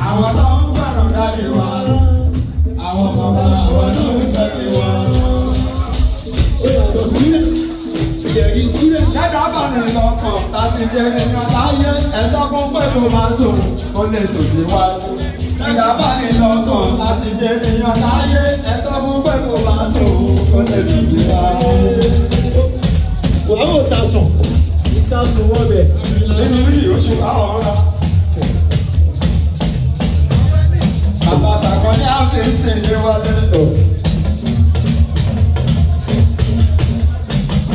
àwọn tó ń gbọ́dọ̀ dájú wa àwọn bàbá àwọn tó ń tẹ̀lé wa. Ṣẹ́dá bá ní lọ́kàn láti jẹ́ èèyàn láyé ẹ̀sọ́ fún pẹ̀lú máa sùn ó lè sùn síwájú. Ṣẹ́dá bá ní lọ́kàn láti jẹ́ èèyàn láyé ẹ̀sọ́ fún pẹ̀lú máa sùn ó lè sùn síwájú. Wàá wò sàsùn, ìsàsùn wọ́n bẹ̀. Nínú yìí ó ṣe báwọn rà. Àbàtà kan ní àfẹ́sì ní wálé lọ.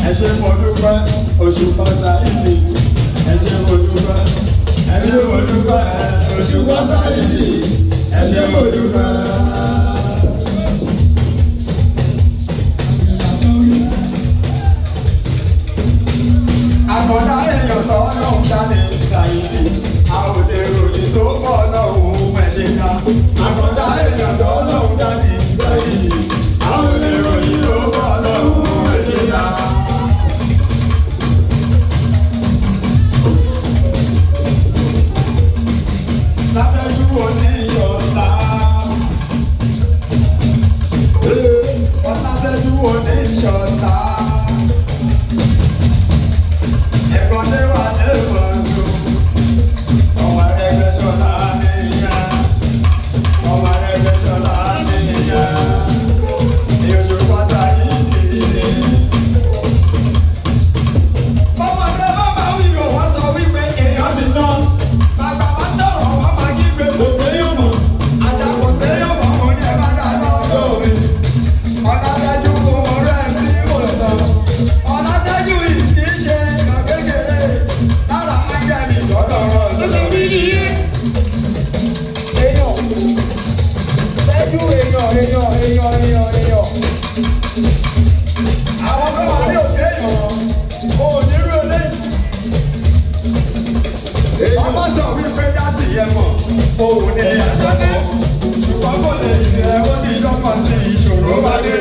Ẹ ṣé mo dúpẹ́ oṣù pàṣà ìdí. Ẹ ṣé mo dúpẹ́. Ẹ ṣé mo dúpẹ́ oṣù pàṣà ìdí. Ẹ ṣé mo dúpẹ́. Àkọ́dá èèyàn tó lọ́hùn jáde ṣàyẹ̀dì. Àwọn òde ròyìn tó pọ̀ lọ́hùn ẹ̀ṣẹ̀ ká. Àkọ́dá èèyàn tó lọ́hùn jáde ṣàyẹ̀dì. Àwọn òde ròyìn tó pọ̀ lọ́hùn ẹ̀ṣẹ̀ ká. Lábẹ́jú òní ìyọ̀ta. Lábẹ́jú òní ìyọ̀ta. Ẹ̀gbọ́n lé wà lẹ́wọ̀n tó. Ọmọ ẹgbẹ́ ṣọlá nìyẹn. Ọmọ ẹgbẹ́ ṣọlá nìyẹn. Èyí ò pàṣà yìí nìyẹn. Ọmọdé bàbá wíwò wọ́n sọ wípé èèyàn ti tán. Bàbá bá sọ̀rọ̀ wọ́n máa kí pé kò séyàn mọ̀. Àṣà kò séyàn mọ̀ mo ní ẹ bá dà lọ́dọ̀ mi. Ọ̀làdájú kò rẹ̀ sí ìwòsàn. Ọ̀làdájú yìí kì í ṣe ìgbà kékeré. Lára ángẹ́lì lọ́dọ̀ rọ̀ sọ́dọ̀ mi nìyẹn. Èèyàn. Tẹ́jú èèyàn. Àwọn tó wà ní òṣèèyàn. Onírú eléyìí. Ọmọ sọ wípé dáàtì yẹn mọ̀, òun ni àṣà mọ̀. Ṣùgbọ́n kò lè jẹ́ ó ní lọ́kàn tí ìṣòro bá dé.